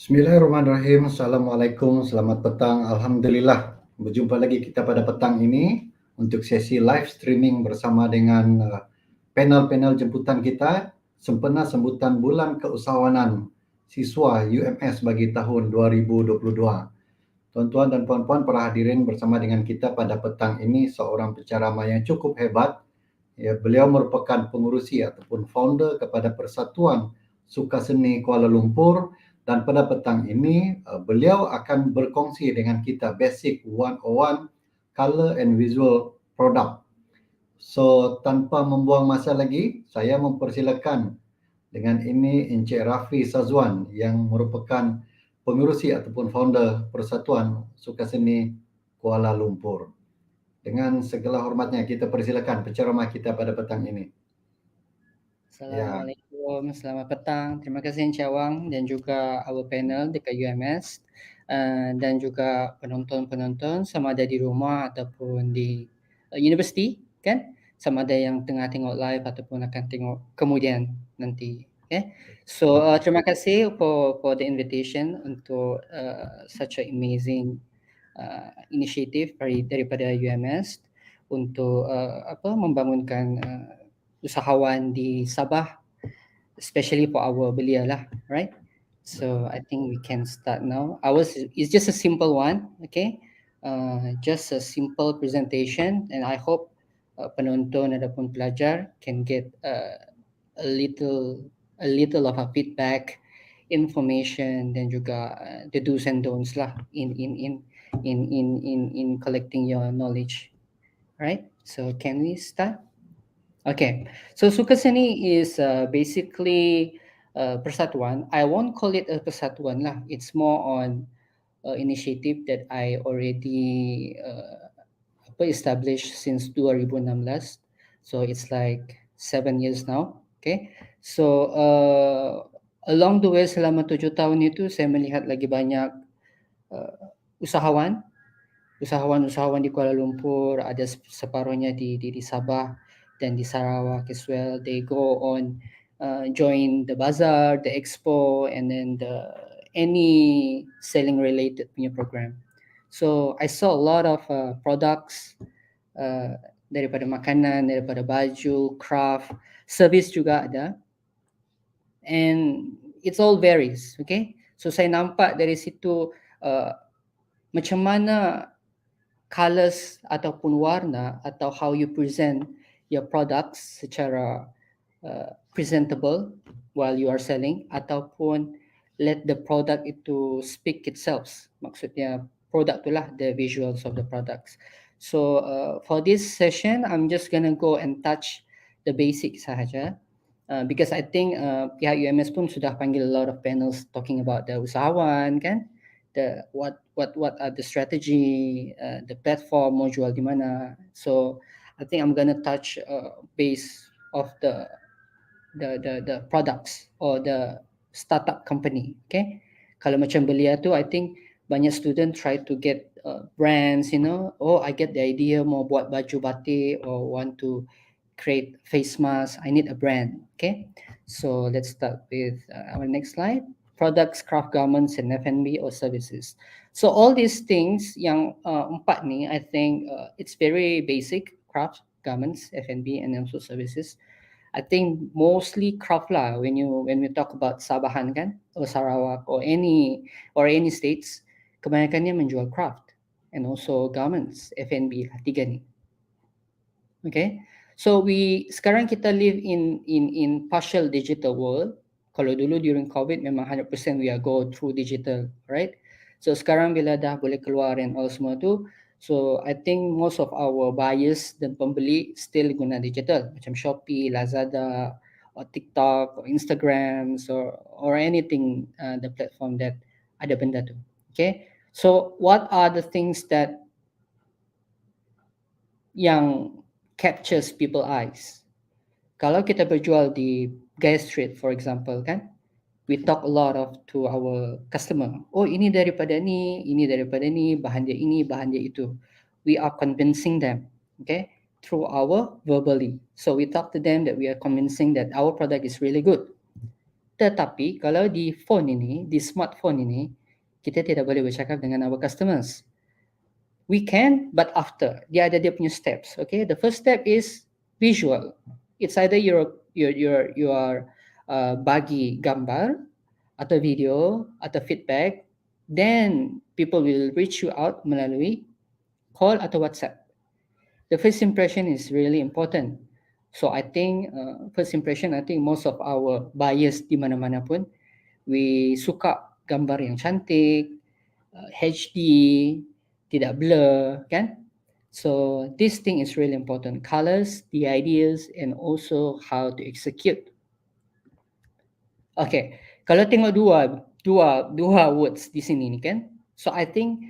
Bismillahirrahmanirrahim. Assalamualaikum, selamat petang. Alhamdulillah, berjumpa lagi kita pada petang ini untuk sesi live streaming bersama dengan panel-panel jemputan kita sempena sambutan Bulan Keusahawanan Siswa UMS bagi tahun 2022. Tuan-tuan dan puan-puan para hadirin, bersama dengan kita pada petang ini seorang pencerama yang cukup hebat. Beliau merupakan pengerusi ataupun founder kepada Persatuan Sukaseni Kuala Lumpur. Dan pada petang ini, beliau akan berkongsi dengan kita Basic 101 Color and Visual Product. So, tanpa membuang masa lagi, saya mempersilakan dengan ini Encik Raffy Syazwan yang merupakan pengerusi ataupun founder Persatuan Sukaseni Kuala Lumpur. Dengan segala hormatnya, kita persilakan penceramah kita pada petang ini. Assalamualaikum, selamat petang. Terima kasih Encik Awang dan juga our panel dekat UMS dan juga penonton-penonton sama ada di rumah ataupun di universiti, kan? Sama ada yang tengah tengok live ataupun akan tengok kemudian nanti. Okay? So terima kasih for the invitation untuk such an amazing initiative daripada UMS untuk membangunkan usahawan di Sabah, especially for our belia lah, right? So I think we can start now. Ours is just a simple one, okay? Just a simple presentation, and I hope penonton ataupun pelajar can get a little of a feedback, information, dan juga the do's and don'ts lah in collecting your knowledge, right? So can we start? Okay, so Sukaseni is basically Persatuan. I won't call it a Persatuan lah. It's more on initiative that I already established since 2016. So it's like 7 years now. Okay, so along the way selama 7 tahun itu saya melihat lagi banyak usahawan di Kuala Lumpur, ada separuhnya di Sabah dan di Sarawak as well. They go on join the bazaar, the expo, and then any selling related punya program. So I saw a lot of products daripada makanan, daripada baju, craft, service juga ada, and it's all varies. Okay, so saya nampak dari situ macam mana colors ataupun warna atau how you present your products secara presentable while you are selling, ataupun let the product itu speak itself. Maksudnya produk itulah the visuals of the products. So for this session, I'm just gonna go and touch the basics sahaja. Because I think pihak UMS pun sudah panggil a lot of panels talking about the usahawan, kan? What are the strategy, the platform mau jual di mana. So I think I'm gonna touch base of the products or the startup company. Okay, kalau macam belia tu, I think banyak student try to get brands, you know. Oh, I get the idea mau buat baju batik or want to create face mask. I need a brand. Okay, so let's start with our next slide. Products, craft garments, and F&B or services. So all these things yang empat ni, I think it's very basic: craft, garments, F&B, and also services. I think mostly craft lah when we talk about Sabahan, kan, or Sarawak or any states, kebanyakannya menjual craft and also garments, F&B lah, tiga ni. Okay, so sekarang kita live in partial digital world. Kalau dulu during COVID memang 100% we are go through digital, right? So sekarang bila dah boleh keluar and all semua tu, so I think most of our buyers dan pembeli still guna digital, macam Shopee, Lazada, or TikTok, or Instagram, or anything, the platform that ada benda tu. Okay, so what are the things that yang captures people eyes? Kalau kita berjual di Gaya Street, for example, kan, we talk a lot to our customer. Oh, ini daripada ni, bahan dia ini, bahan dia itu. We are convincing them, okay, through our verbally. So we talk to them that we are convincing that our product is really good. Tetapi kalau di phone ini, di smartphone ini, kita tidak boleh bercakap dengan our customers. We can, but after. Dia ada dia punya steps. Okay, the first step is visual. It's either you are bagi gambar atau video atau feedback, then people will reach you out melalui call atau WhatsApp. The first impression is really important. So I think first impression, I think most of our buyers di mana-mana pun, we suka gambar yang cantik, HD, tidak blur, kan? So this thing is really important. Colors, the ideas, and also how to execute. Okay, kalau tengok dua words di sini ni kan. So I think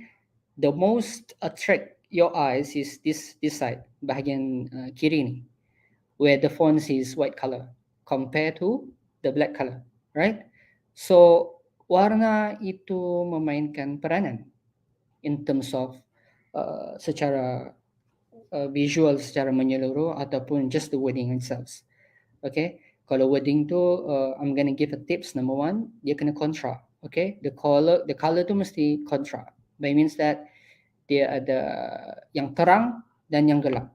the most attract your eyes is this side, bahagian kiri ni, where the font is white color compared to the black color, right? So warna itu memainkan peranan in terms of secara visual secara menyeluruh ataupun just the wording itself. Okay, kalau wording tu I'm gonna give a tips. Number one, dia kena kontra. Okay, the color tu mesti kontra. By means that dia ada yang terang dan yang gelap.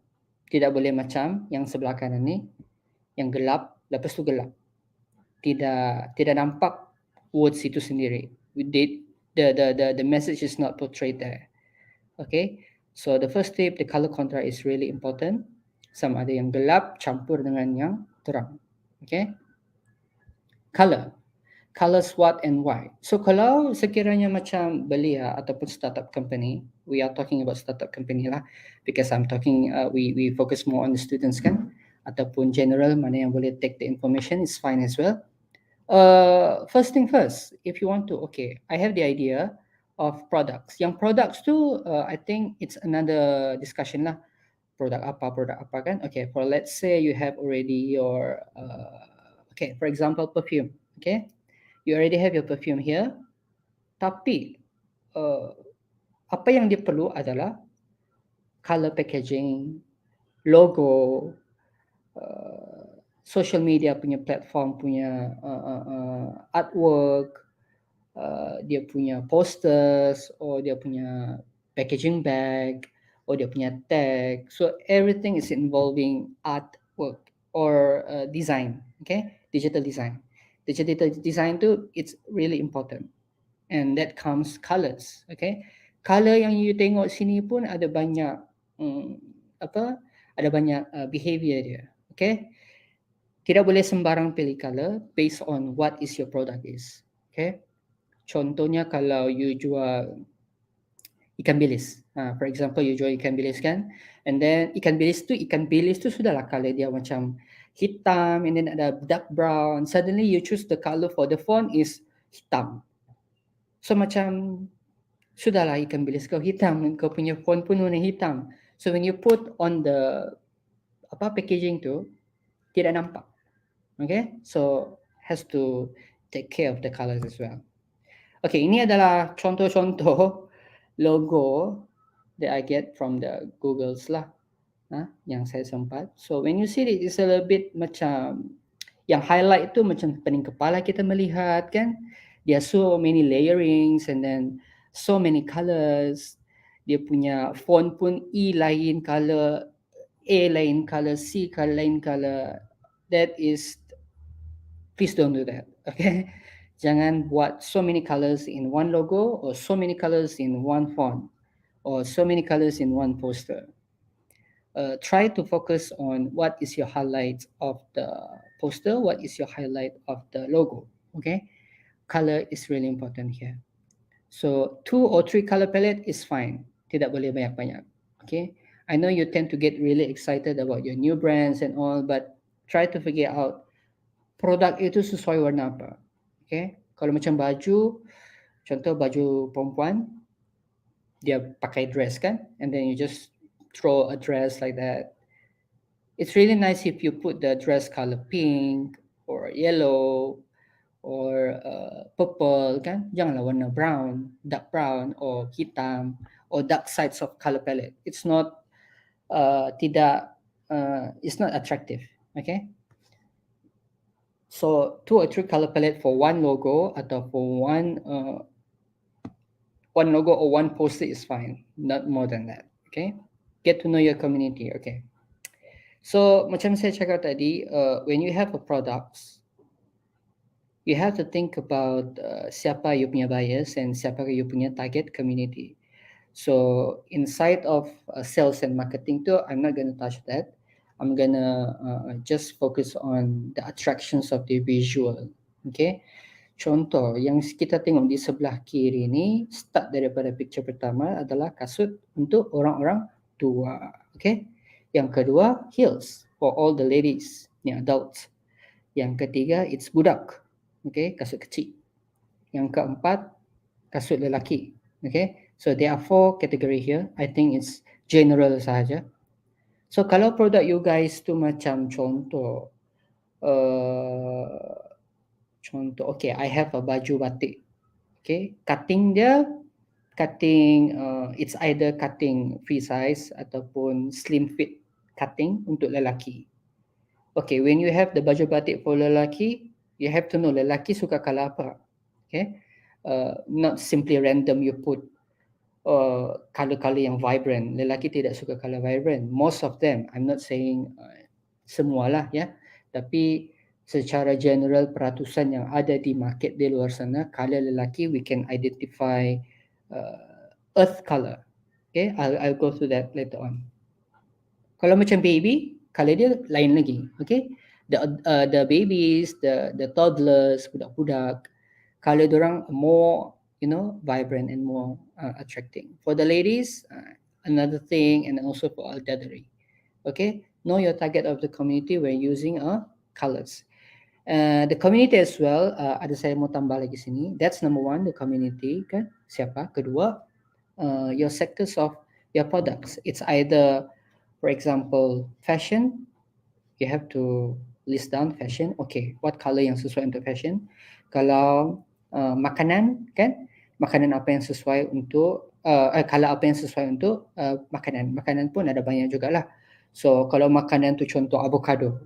Tidak boleh macam yang sebelah kanan ni, yang gelap lepas tu gelap. Tidak nampak words itu sendiri. The message is not portrayed there. Okay, so the first tip, the color contrast is really important. Sama ada yang gelap campur dengan yang terang. Okay, colors what and why. So kalau sekiranya macam belia ataupun startup company, we are talking about startup company lah, because I'm talking we focus more on the students kan, ataupun general, mana yang boleh take the information is fine as well. First thing first, if you want to, okay, I have the idea of products. Yang products tu I think it's another discussion lah. Produk apa kan? Okay, for let's say you have already your okay, for example perfume. Okay, you already have your perfume here, tapi apa yang dia perlu adalah color packaging, logo, social media punya platform punya artwork, dia punya posters, or dia punya packaging bag, or dia punya tag. So everything is involving artwork or design. Okay, digital design. Digital design tu it's really important, and that comes colors. Okay, color yang you tengok sini pun ada banyak ada banyak behavior dia. Okay, tidak boleh sembarang pilih color based on what is your product is. Okay, contohnya kalau you jual ikan bilis, for example you jual ikan bilis kan, and then ikan bilis tu sudahlah color dia macam hitam, and then ada dark brown. Suddenly you choose the color for the font is hitam. So macam sudahlah ikan bilis kau hitam, kau punya font pun warna hitam. So when you put on the packaging tu, tidak nampak. Okay, so has to take care of the colors as well. Okay, ini adalah contoh-contoh logo that I get from the Googles lah, yang saya sempat. So when you see it, it's a little bit macam yang highlight tu macam pening kepala kita melihat kan. There are so many layerings and then so many colors. Dia punya font pun E lain color, A lain color, C lain color. That is, please don't do that. Okay, jangan buat so many colors in one logo, or so many colors in one font, or so many colors in one poster. Try to focus on what is your highlight of the poster, what is your highlight of the logo. Okay, color is really important here. So 2 or 3 color palette is fine. Tidak boleh banyak-banyak. Okay, I know you tend to get really excited about your new brands and all, but try to figure out produk itu sesuai warna apa. Okay, kalau macam baju, contoh baju perempuan, dia pakai dress kan, and then you just throw a dress like that. It's really nice if you put the dress color pink or yellow or purple kan. Janganlah warna brown, dark brown or hitam or dark sides of color palette. It's not it's not attractive. Okay, So 2 or 3 color palette for one logo atau for one logo or one poster is fine, not more than that. Okay, get to know your community. Okay, so macam saya cakap tadi, when you have a products, you have to think about siapa you punya buyers and siapa you punya target community. So inside of sales and marketing too, I'm not going to touch that. I'm going to just focus on the attractions of the visual. Okay. Contoh yang kita tengok di sebelah kiri ni, start daripada picture pertama adalah kasut untuk orang-orang tua. Okay. Yang kedua, heels for all the ladies, ni adults. Yang ketiga, it's budak. Okay, kasut kecil. Yang keempat, kasut lelaki. Okay, so there are 4 category here. I think it's general sahaja. So kalau produk you guys tu macam contoh, okay, I have a baju batik. Okay, cutting dia, it's either cutting free size ataupun slim fit cutting untuk lelaki. Okay, when you have the baju batik for lelaki, you have to know lelaki suka color apa. Okay, not simply random you put color-color yang vibrant. Lelaki tidak suka color vibrant. Most of them, I'm not saying semualah ya, tapi secara general peratusan yang ada di market di luar sana, color lelaki we can identify earth color. Okay, I'll go through that later on. Kalau macam baby, color dia lain lagi. Okay, the babies, the toddlers, budak-budak, color diorang more vibrant and more attracting. For the ladies, another thing, and also for elderly. Okay, know your target of the community when using colors. The community as well, ada saya mau tambah lagi sini. That's number 1, the community kan. Siapa? Kedua, your sectors of your products. It's either, for example, fashion. You have to list down fashion. Okay, what color yang sesuai untuk fashion? Kalau makanan kan, makanan apa yang sesuai untuk color apa yang sesuai untuk makanan. Makanan pun ada banyak jugalah. So kalau makanan tu contoh avocado,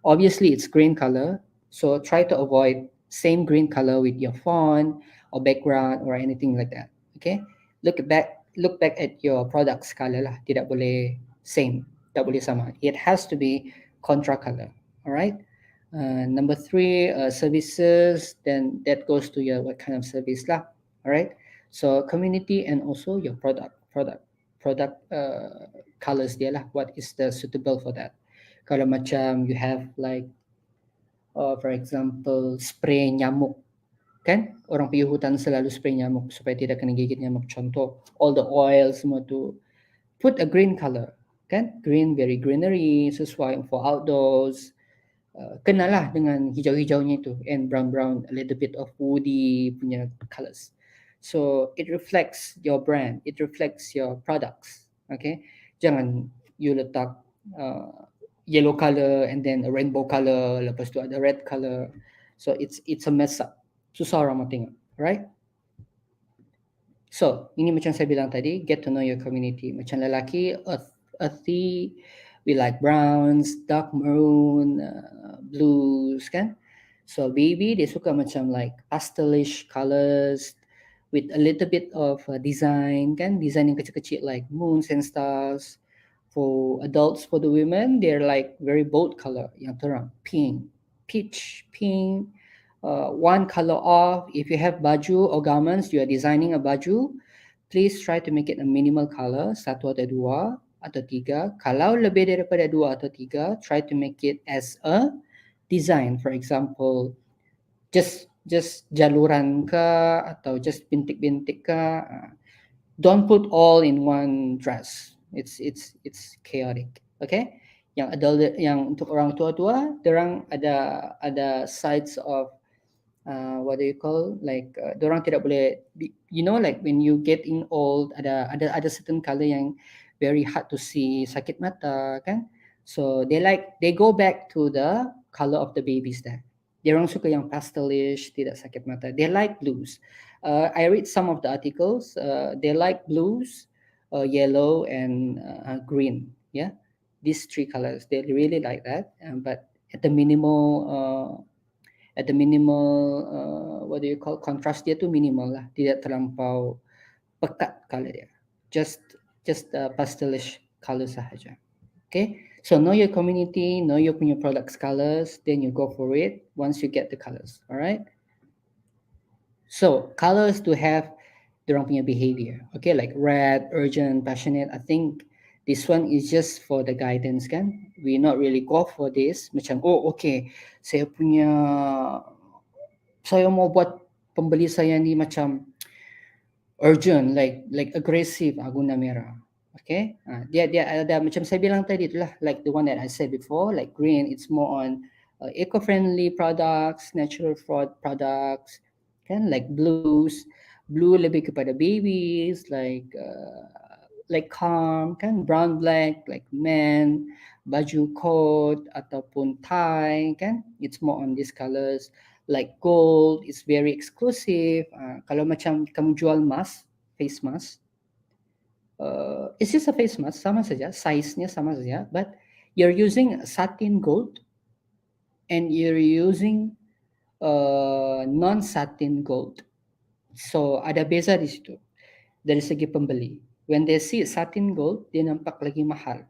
obviously it's green color. So try to avoid same green color with your font or background or anything like that. Okay, look back at your products color lah. Tidak boleh same, tak boleh sama. It has to be contra color. Alright. Number 3, services. Then that goes to your what kind of service lah. Alright. So community and also your product colors dia lah. What is the suitable for that? Kalau macam you have like for example spray nyamuk kan, orang pergi hutan selalu spray nyamuk supaya tidak kena gigit nyamuk. Contoh all the oil semua tu, put a green color kan, green, very greenery, sesuai for outdoors. Kenalah dengan hijau-hijaunya itu, and brown, a little bit of woody punya colors. So it reflects your brand, it reflects your products. Okay, jangan you letak yellow color and then a rainbow color, lepas tu ada red color. So it's a mess up, susah orang mau tengok, right? So ini macam saya bilang tadi, get to know your community. Macam lelaki, earthy, we like browns, dark maroon, blues kan. So baby dia suka macam like pastelish colors with a little bit of design kan, design yang kecil-kecil like moons and stars. For adults, for the women, they're like very bold color yang terang, pink, peach, pink. One color off. If you have baju or garments, you are designing a baju, please try to make it a minimal color, 1 atau 2 atau 3. Kalau lebih daripada 2 atau 3, try to make it as a design. For example, just jaluran ke atau just bintik-bintik ke. Don't put all in one dress. It's chaotic. Okay? Yang adult, yang untuk orang tua-tua, dorang ada sides of what do you call, like dorang tidak boleh, like when you getting old, ada certain color yang very hard to see, sakit mata kan. So they go back to the color of the babies there. Dorang suka yang pastelish, tidak sakit mata. They like blues. I read some of the articles. They like blues, yellow and green. Yeah, these 3 colors they really like that. But at the minimal at the minimal, what do you call, contrast dia tu minimal lah, tidak terlampau pekat color dia, just pastelish color sahaja. Okay, so know your community, know your punya products colors, then you go for it once you get the colors. Alright, so colors to have dorang punya behavior. Okay, like red, urgent, passionate. I think this one is just for the guidance kan. We not really go for this. Macam, oh okay, saya mau buat pembeli saya ni macam urgent, like aggressive, guna merah. Okay, dia ada macam saya bilang tadi itulah, like the one that I said before, like green, it's more on eco-friendly products, natural products, kan, like blue lebih kepada babies, like calm, kan, brown black, like men, baju coat ataupun tie, kan, it's more on these colors. Like gold, it's very exclusive. Kalau macam kamu jual mask, face mask, it's just a face mask, sama saja, size-nya sama saja, but you're using satin gold and you're using non-satin gold. So ada beza di situ dari segi pembeli. When they see satin gold, dia nampak lagi mahal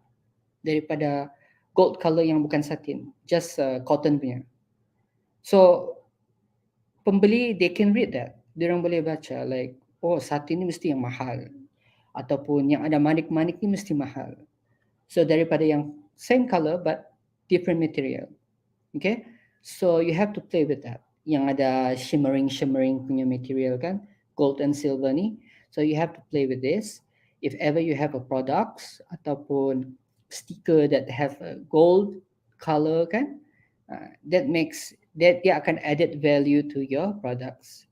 daripada gold color yang bukan satin, just cotton punya. So pembeli, they can read that. Diorang boleh baca like, oh satin ni mesti yang mahal, ataupun yang ada manik-manik ni mesti mahal. So daripada yang same color but different material. Okay, so you have to play with that. Yang ada shimmering punya material kan, gold and silver ni. So you have to play with this. If ever you have a products ataupun sticker that have a gold color kan, that makes that dia akan added value to your products.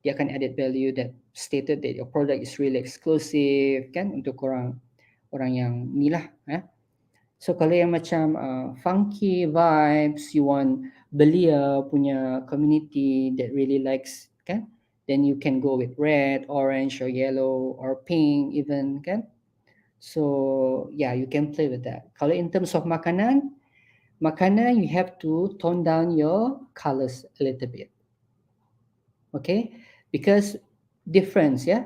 Dia akan added value that stated that your product is really exclusive kan, untuk orang yang ni lah. So kalau yang macam funky vibes, you want belia punya community that really likes kan, then you can go with red, orange or yellow or pink even kan. So yeah, you can play with that. Kalau in terms of makanan, you have to tone down your colors a little bit. Okay, because difference ya.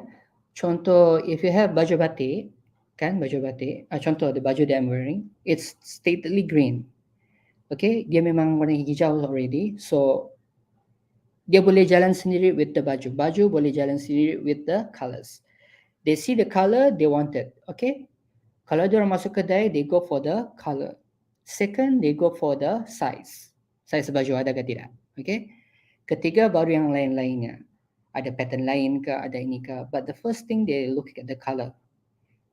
Contoh, if you have baju batik, kan, baju batik, contoh the baju that I'm wearing, it's stately green. Okay, dia memang warna hijau already, so dia boleh jalan sendiri with the baju. Baju boleh jalan sendiri with the colors. They see the color, they want it. Okay, kalau dia orang masuk kedai, they go for the color. Second, they go for the size. Size baju ada ke tidak. Okay. Ketiga, baru yang lain-lainnya. Ada pattern lain ke, ada ini ke. But the first thing, they look at the color,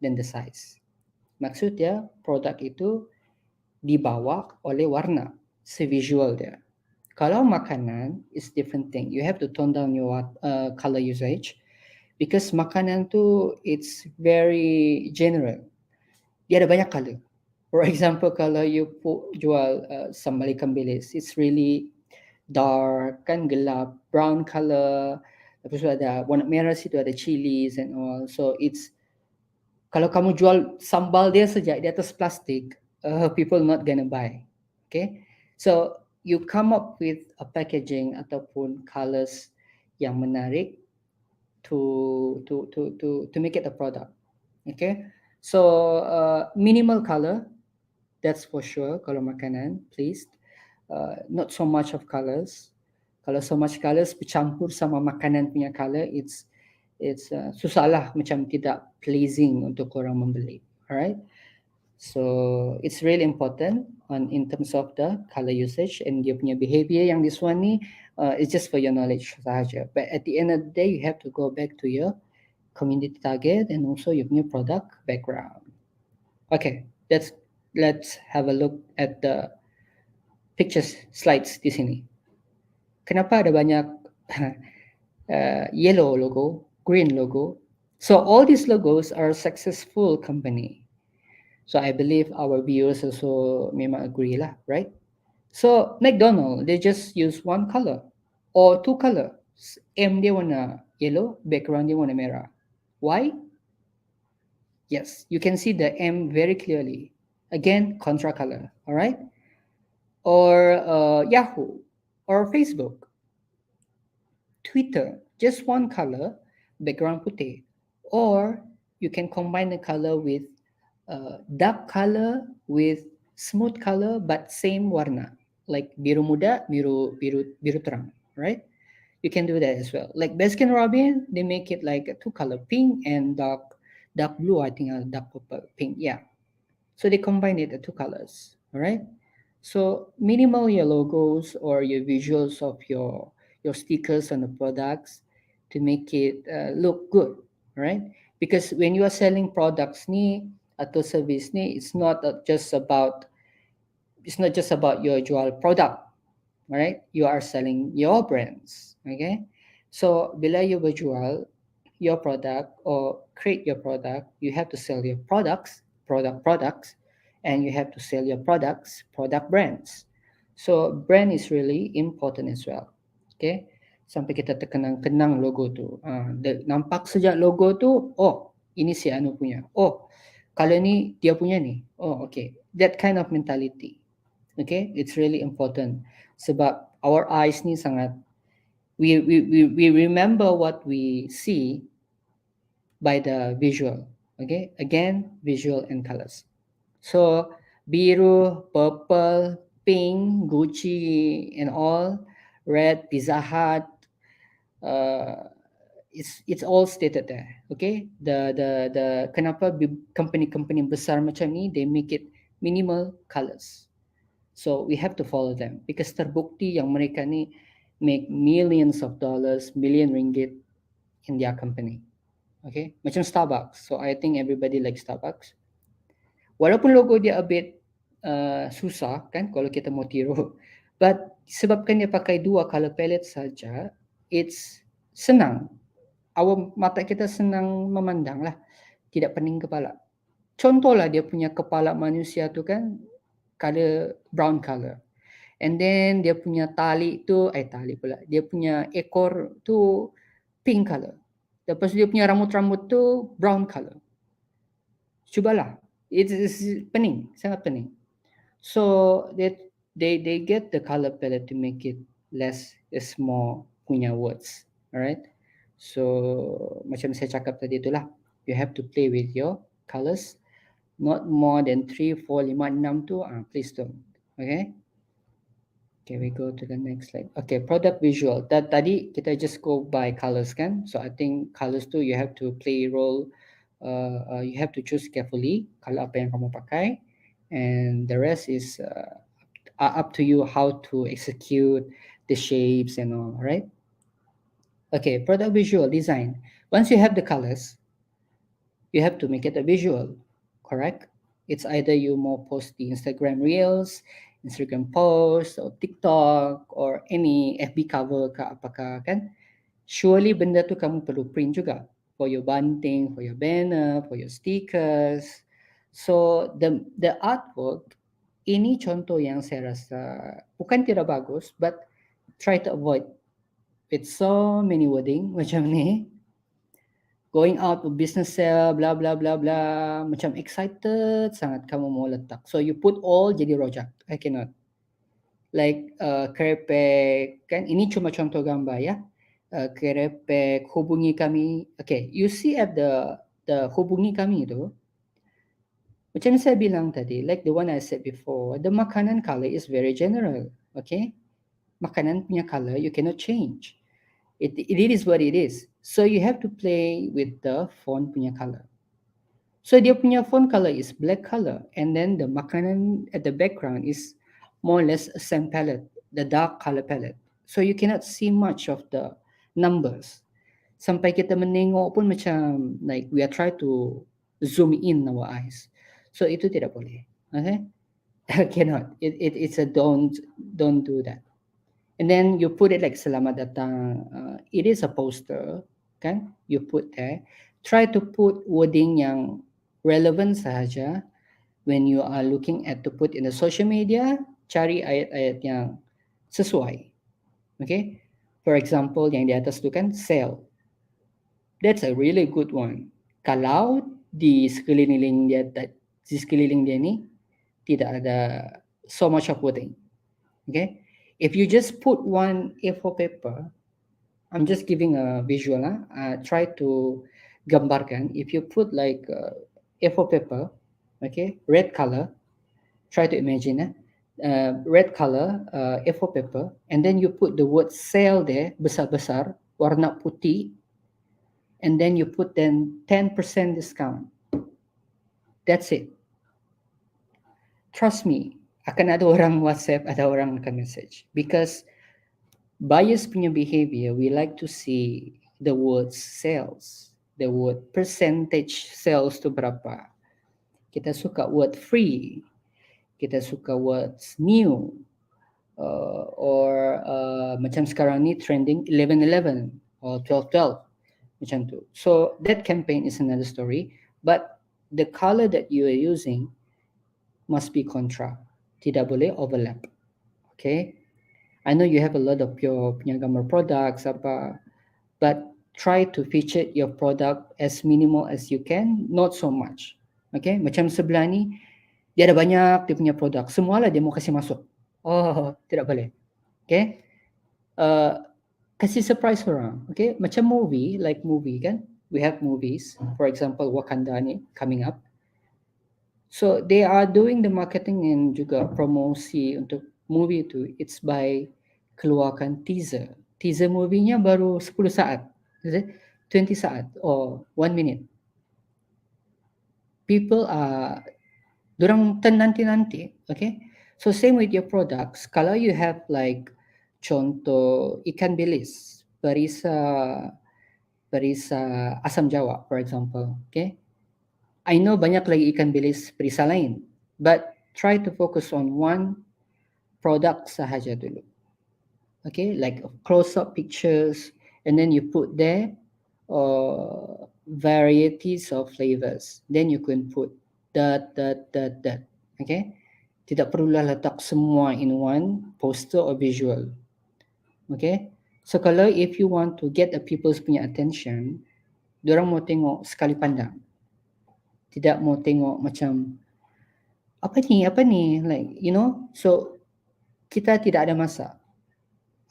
then the size. Maksud dia, produk itu dibawa oleh warna, visual dia. Kalau makanan, is different thing. You have to tone down your color usage. Because makanan tu, it's very general. Dia ada banyak color. For example, kalau you jual sambal ikan bilis, it's really dark, kan, gelap, brown color. Lepas tu ada warna merah situ, ada chilies and all. So it's, kalau kamu jual sambal dia saja di atas plastik, people not gonna buy. Okay, so you come up with a packaging ataupun colors yang menarik to make it a product. Okay, so minimal color, that's for sure. Kalau makanan, please, not so much of colors. Kalau so much colors bercampur sama makanan punya color, it's susah lah, macam tidak pleasing untuk orang membeli. Alright, so it's really important in terms of the color usage and dia punya behavior. Yang this one ni is just for your knowledge sahaja. But at the end of the day, you have to go back to your community target and also your new product background. Okay, let's have a look at the pictures slides di sini. Kenapa ada banyak yellow logo, green logo? So all these logos are successful company. So I believe our viewers also memang agree lah, right? So McDonald's, they just use one color or two color. M dia warna yellow, background dia warna merah. Why? Yes, you can see the M very clearly. Again, contra color, all right? Or Yahoo, or Facebook, Twitter, just one color, background putih. Or you can combine the color with dark color with smooth color but same warna, like biru muda, biru terang, right? You can do that as well. Like Baskin Robbins, they make it like a two color, pink and dark blue. I think dark purple, pink. Yeah. So they combine it two colors. All right. So minimal your logos or your visuals of your stickers on the products to make it look good, right? Because when you are selling products ni atau service ni, it's not just about your jual product, right? You are selling your brands, okay? So bila you berjual your product or create your product, you have to sell your products, and you have to sell your product brands. So brand is really important as well. Okay? Sampai kita terkenang-kenang logo tu. Nampak sejak logo tu, oh, ini si Anu punya. Oh, kalau ni dia punya ni. Oh, okay. That kind of mentality. Okay? It's really important. Sebab our eyes ni sangat, we remember what we see by the visual. Okay, again, visual and colors. So biru, purple, pink, Gucci and all, red, Pizza Hut, it's all stated there. Okay, the kenapa company besar macam ni, they make it minimal colors. So we have to follow them because terbukti yang mereka ni make millions of dollars, million ringgit in their company. Okay, macam Starbucks. So I think everybody likes Starbucks. Walaupun logo dia a bit susah kan kalau kita mau tiru, but sebabkan dia pakai dua color palette saja, it's senang. Mata kita senang memandang lah, tidak pening kepala. Contohlah dia punya kepala manusia tu kan color brown color. And then dia punya tali pula. Dia punya ekor tu pink color. Lepas dia punya rambut-rambut tu brown color. Cubalah. It's pening, sangat pening. So they get the color palette to make it less is more punya words. Alright? So macam saya cakap tadi itulah, you have to play with your colors. Not more than 3, 4, 5, 6 tu, please don't. Okay? Okay, we go to the next slide. Okay, product visual. Tadi kita just go by colors kan. So I think colors tu you have to play role. You have to choose carefully color apa yang kamu pakai, and the rest is up to you how to execute the shapes and all. Right? Okay, product visual design. Once you have the colors, you have to make it a visual. Correct? It's either you mau post the Instagram Reels, Instagram post, or TikTok, or any FB cover ke apakah kan. Surely benda tu kamu perlu print juga for your bunting, for your banner, for your stickers. So the artwork, ini contoh yang saya rasa bukan tidak bagus, but try to avoid with so many wording macam ni. Going out to business sale, blah blah blah blah, macam excited sangat kamu mau letak. So you put all jadi rojak. I cannot. Like kerepek kan, ini cuma contoh gambar ya. Kerepek, hubungi kami. Okay, you see at the hubungi kami tu, macam saya bilang tadi, like the one I said before, the makanan color is very general. Okay, makanan punya color you cannot change. It is what it is. So you have to play with the font punya color. So dia punya font color is black color, and then the makanan at the background is more or less a same palette, the dark color palette. So you cannot see much of the numbers. Sampai kita menengok pun macam like we are trying to zoom in our eyes. So itu tidak boleh. Okay? Cannot. It's a don't do that. And then you put it like selamat datang. It is a poster, kan? You put there. Try to put wording yang relevant sahaja when you are looking at to put in the social media. Cari ayat-ayat yang sesuai. Okay? For example, yang di atas tu kan sale. That's a really good one. Kalau di sekeliling dia ni tidak ada so much of wording. Okay? If you just put one A4 paper, I'm just giving a visual. Try to gambarkan. If you put like A4 paper, okay, red color. Try to imagine, red color A4 paper, and then you put the word sale there, besar-besar, warna putih, and then you put then 10% discount. That's it. Trust me, akan ada orang WhatsApp, ada orang akan message. Because buyers punya behavior, we like to see the word sales, the word percentage sales tu berapa. Kita suka word free, kita suka words new, or macam sekarang ni trending 11-11 or 12-12 macam tu. So that campaign is another story, but the color that you are using must be contra, tidak boleh overlap. Okay, I know you have a lot of your punya gambar products apa, but try to feature your product as minimal as you can, not so much. Okay, macam sebelah ni dia ada banyak dia punya produk, semualah dia mau kasih masuk. Oh, tidak boleh. Okay, kasih surprise orang. Okay, macam movie, like movie kan, we have movies, for example Wakanda ni coming up. So they are doing the marketing and juga promosi untuk movie itu. It's by keluarkan teaser. Teaser movie-nya baru 10 saat, 20 saat or 1 minute. People are dorang nanti-nanti, okay? So same with your products. Kalau you have like contoh ikan bilis, perisa asam Jawa, for example, okay? I know banyak lagi ikan bilis perisa lain, but try to focus on one product sahaja dulu. Okay, like close-up pictures, and then you put there varieties of flavors. Then you can put that. Okay, tidak perlulah letak semua in one poster or visual. Okay, so kalau if you want to get the people's punya attention, diorang mau tengok sekali pandang. Tidak mau tengok macam apa ni, like, you know. So kita tidak ada masa.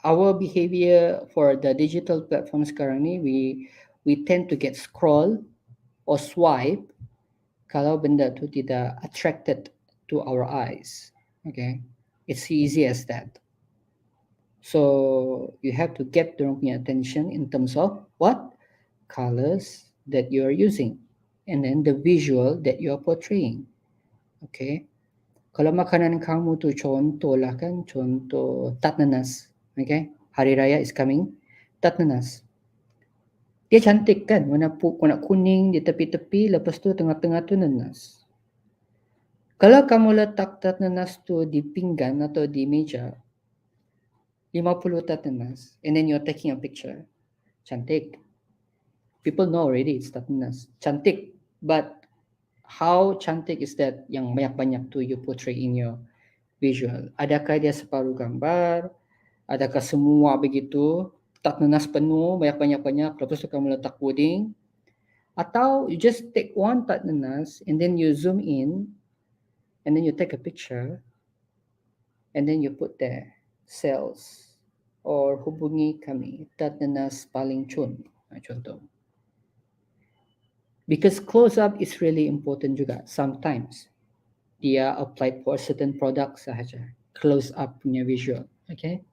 Our behavior for the digital platform sekarang ni, we tend to get scroll or swipe kalau benda tu tidak attracted to our eyes. Okay, it's easy as that. So you have to get their attention in terms of what colors that you are using, and then the visual that you are portraying. Okay, kalau makanan kamu tu contoh lah kan, contoh tat nanas. Okay, hari raya is coming, tat nanas. Dia cantik kan, warna kuning di tepi-tepi, lepas tu tengah-tengah tu nanas. Kalau kamu letak tat nanas tu di pinggan atau di meja, 50 tat nanas, and then you're taking a picture, cantik. People know already it's tat nanas, cantik. But how cantik is that yang banyak-banyak tu you portray in your visual? Adakah dia separuh gambar? Adakah semua begitu? Tak nanas penuh, banyak-banyak, lepas tu kamu letak wording? Atau you just take one tat nanas and then you zoom in and then you take a picture and then you put there sales or hubungi kami, tat nanas paling cun, contoh. Because close up is really important juga. Sometimes dia applied for certain products sahaja, close up punya visual. Okay,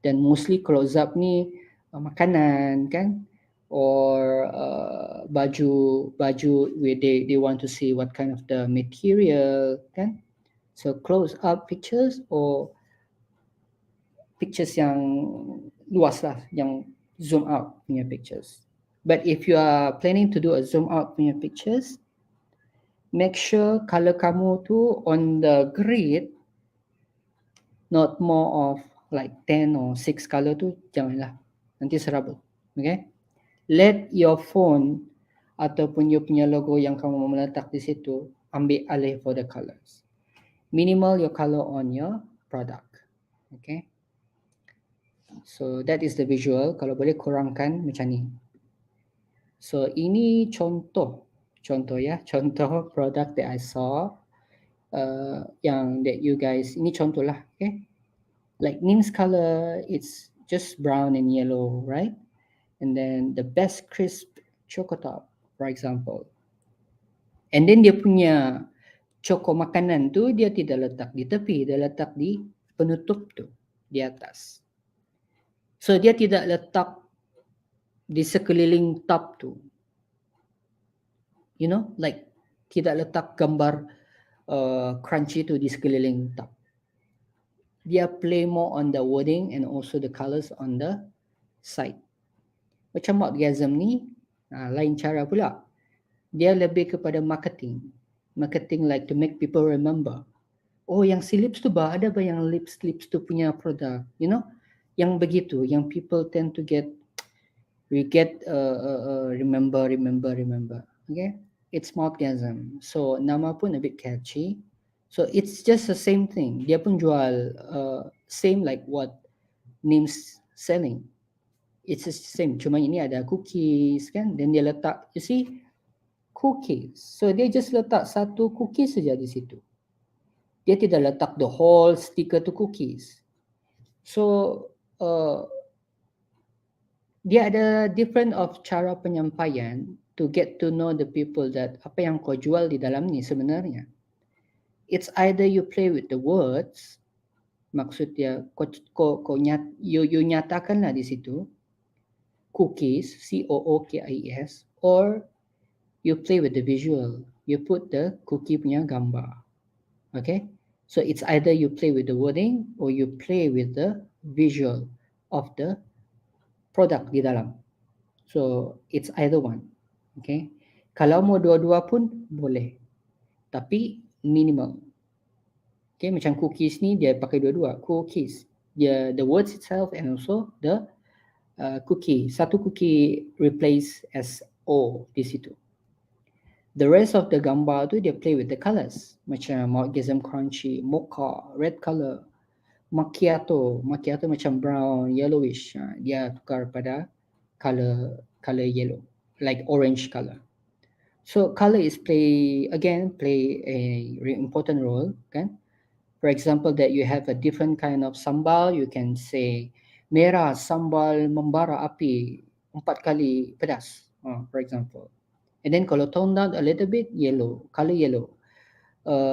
dan mostly close up ni makanan kan, or baju where they want to see what kind of the material kan. So close up pictures or pictures yang luas lah, yang zoom out punya pictures. But if you are planning to do a zoom out punya pictures, make sure color kamu tu on the grid not more of like 10 or 6 color tu, janganlah, nanti serabut. Okay, let your phone ataupun you punya logo yang kamu mau meletak di situ ambil alih for the colors. Minimal your color on your product. Okay, so that is the visual. Kalau boleh kurangkan macam ni. So ini contoh ya, contoh product that I saw, yang that you guys, ini contoh lah. Okay, Like Nim's color, it's just brown and yellow, right? And then the best crisp chocolate, for example. And then dia punya coko makanan tu dia tidak letak di tepi, dia letak di penutup tu, di atas. So dia tidak letak di sekeliling top tu. You know, like tidak letak gambar crunchy tu di sekeliling top. Dia play more on the wording and also the colors on the side. Macam 𝗲𝗬𝗃 ni, lain cara pula. Dia lebih kepada marketing. Marketing like to make people remember. Oh, yang si lips tu ada yang lips tu punya produk. You know, yang begitu, yang people tend to get remember. Okay, it's 𝗲𝗬𝗃. So nama pun a bit catchy. So it's just the same thing. Dia pun jual same like what Nim's selling. It's the same. Cuma ini ada cookies kan. Then dia letak, you see, cookies. So dia just letak satu cookies saja di situ. Dia tidak letak the whole sticker to cookies. So dia ada different of cara penyampaian to get to know the people that apa yang kau jual di dalam ni sebenarnya. It's either you play with the words, maksud dia you nyatakanlah di situ cookies, COOKIES, or you play with the visual. You put the cookie punya gambar. Okay, so it's either you play with the wording or you play with the visual of the product di dalam. So it's either one. Okay, kalau mau dua-dua pun boleh, tapi minimal. Okay, macam cookies ni dia pakai dua-dua. Cookies, dia the words itself and also the cookie. Satu cookie replace as O di situ. The rest of the gambar tu dia play with the colors. Macam 𝗲𝗬𝗃 crunchy, mocha, red color, macchiato macam brown, yellowish. Dia tukar pada color yellow, like orange color. So color is play a very important role, kan? For example, that you have a different kind of sambal, you can say merah sambal membara api 4 kali pedas, for example. And then kalau tone down a little bit, yellow, color yellow,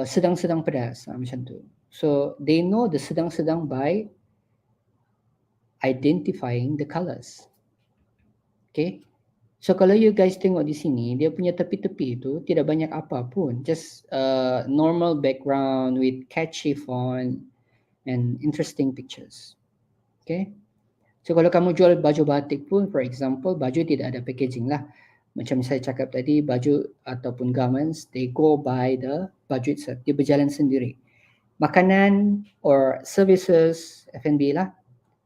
sedang-sedang pedas, macam tu. So they know the sedang-sedang by identifying the colors. Okay. So kalau you guys tengok di sini, dia punya tepi-tepi itu tidak banyak apa pun, just normal background with catchy font and interesting pictures. Okay. So kalau kamu jual baju batik pun, for example, baju tidak ada packaging lah. Macam saya cakap tadi, baju ataupun garments, they go by the baju itself. Dia berjalan sendiri. Makanan or services, F&B lah,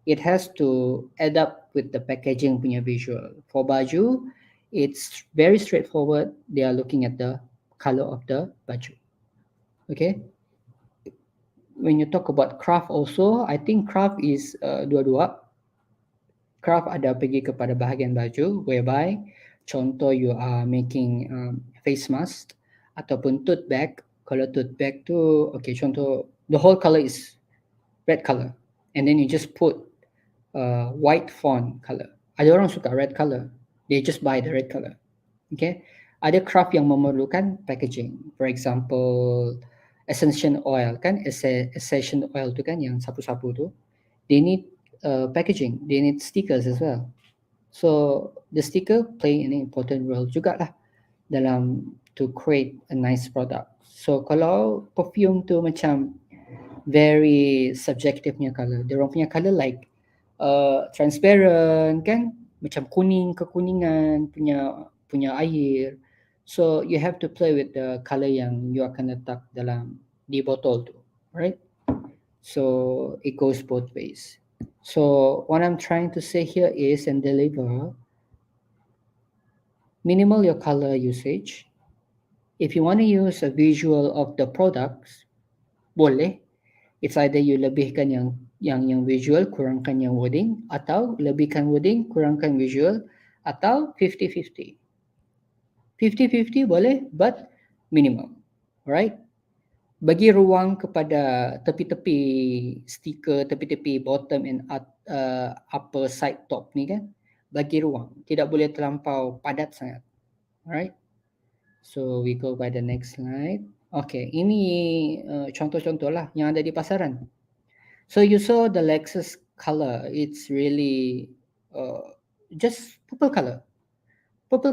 it has to add up with the packaging punya visual. For baju, it's very straightforward. They are looking at the color of the baju. Okay. When you talk about craft also, I think craft is dua-dua. Craft ada pergi kepada bahagian baju, whereby contoh you are making face mask ataupun tote bag. Kalau tote bag tu, okay, contoh the whole color is red color, and then you just put white font color. Ada orang suka red color, they just buy the red color. Okay, ada craft yang memerlukan packaging. For example, essential oil kan, essential oil tu kan yang sapu-sapu tu, they need packaging, they need stickers as well. So the sticker play an important role jugalah dalam to create a nice product. So kalau perfume tu macam very subjective punya color, dia orang punya color like transparent kan, macam kuning kekuningan punya air. So you have to play with the color yang you akan letak dalam di botol tu, right? So it goes both ways. So what I'm trying to say here is and deliver minimal your color usage. If you want to use a visual of the products, boleh. It's either you lebihkan yang visual, kurangkan yang wording, atau lebihkan wording, kurangkan visual, atau 50-50. 50-50 boleh, but minimal, alright? bagi ruang kepada tepi-tepi stiker, tepi-tepi bottom and upper side top ni kan, bagi ruang, tidak boleh terlampau padat sangat. Alright, so we go by the next slide. Okay, ini contoh-contoh lah yang ada di pasaran. So you saw the Lexus color, it's really just purple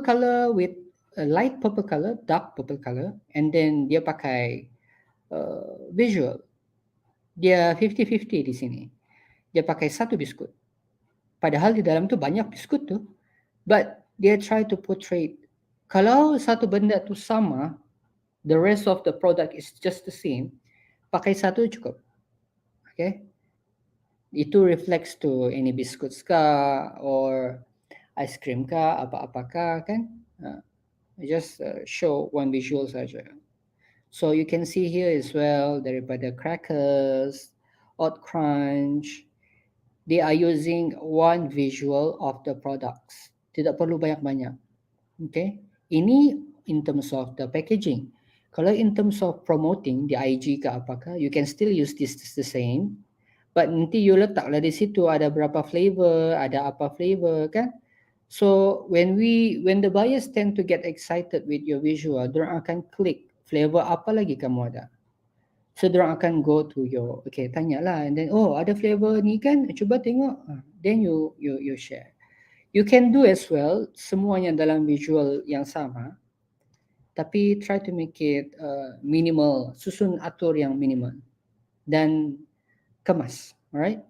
color with a light purple color, dark purple color, and then dia pakai visual. Dia 50-50 di sini. Dia pakai satu biskut. Padahal di dalam tu banyak biskut tu. But dia try to portray, kalau satu benda tu sama, the rest of the product is just the same, pakai satu cukup. Okay? Itu reflects to any biscuits kah or ice cream kah, apa-apakah kan. Just show one visual saja. So you can see here as well, daripada crackers, oat crunch, they are using one visual of the products. Tidak perlu banyak-banyak. Okay. Ini in terms of the packaging. Kalau in terms of promoting di IG ke apakah, you can still use this the same. But nanti you letaklah di situ ada berapa flavor, ada apa flavor kan. So when the buyers tend to get excited with your visual, diorang akan klik flavor apa lagi kamu ada. So diorang akan go to your, okay, tanyalah, and then oh ada flavor ni kan, cuba tengok, then you share. You can do as well semuanya dalam visual yang sama, tapi try to make it minimal, susun atur yang minimal dan kemas, alright?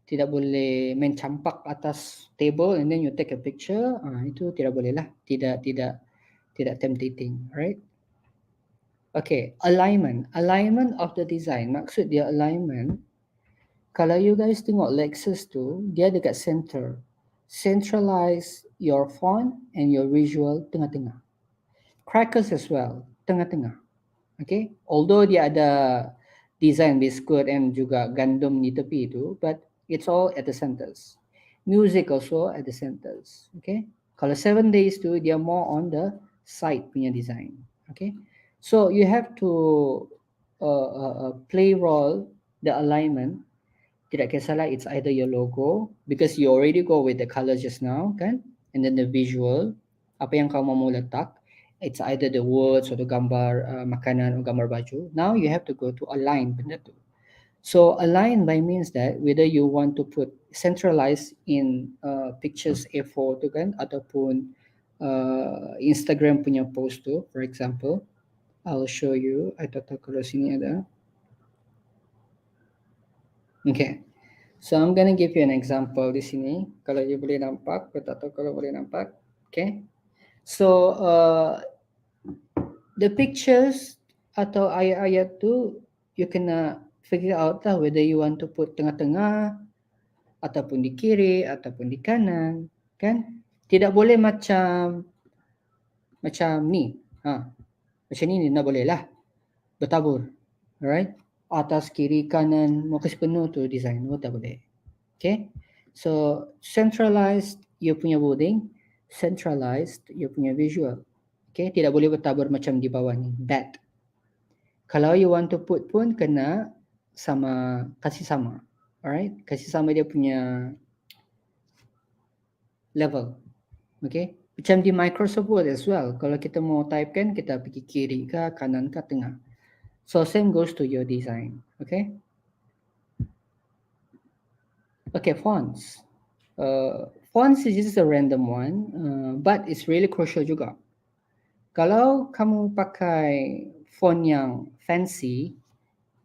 Tidak boleh main campak atas table and then you take a picture. Itu tidak boleh lah. Tidak tempting, right? Okay, alignment of the design. Maksud dia alignment, kalau you guys tengok Lexus tu, dia dekat center. Centralize your font and your visual tengah-tengah. Crackers as well, tengah-tengah. Okay, although dia ada design biskut and juga gandum di tepi tu, but it's all at the centers. Music also at the centers. Okay. Kalau 7 days tu, dia more on the side punya design. Okay. So you have to play role the alignment. Tidak kisahlah, it's either your logo because you already go with the color just now kan, and then the visual, apa yang kau mau letak, it's either the words or the gambar makanan or gambar baju. Now you have to go to align benda tu. So align by means that whether you want to put centralized in pictures A4 tu kan, ataupun Instagram punya post tu, for example, I'll show you. I tak tahu kalau sini ada. Okay, so I'm gonna give you an example di sini. Kalau you boleh nampak, aku tak tahu kalau boleh nampak. Okay, so the pictures atau ayat-ayat tu you kena figure out lah whether you want to put tengah-tengah ataupun di kiri ataupun di kanan kan. Tidak boleh macam ni. Macam ni nak boleh lah. Bertabur. Alright. Atas kiri kanan mau kasi penuh tu design. Tak boleh. Okay. So centralized you punya wording, centralized you punya visual. Okay. Tidak boleh bertabur macam di bawah ni. That. Kalau you want to put pun kena sama, kasih sama. Alright, kasih sama dia punya level. Okay, macam di Microsoft Word as well. Kalau kita mau type kan, kita pergi kiri ke kanan ke tengah. So same goes to your design. Okay. Okay, fonts. Fonts is just a random one, but it's really crucial juga. Kalau kamu pakai font yang fancy,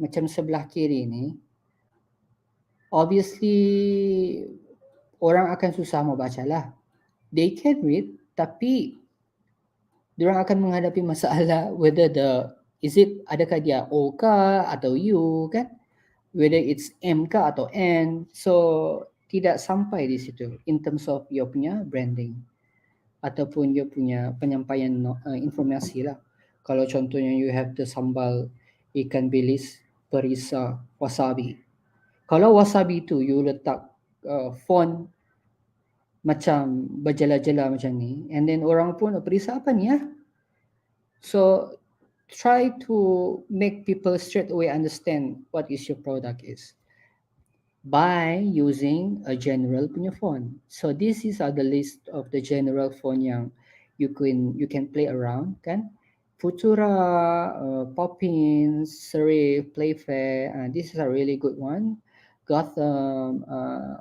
macam sebelah kiri ni, obviously orang akan susah mau baca lah. They can read, tapi diorang akan menghadapi masalah whether adakah dia O kah atau U kan, whether it's M kah atau N. So tidak sampai di situ in terms of your punya branding ataupun your punya penyampaian informasi lah. Kalau contohnya you have the sambal ikan bilis perisa wasabi. Kalau wasabi tu you letak font macam berjela-jela macam ni, and then orang pun perisa apa ni ya? So try to make people straight away understand what is your product is by using a general punya phone. So this is the list of the general phone yang you can play around, kan? Futura, Poppins, Serif, Playfair. This is a really good one. Gotham,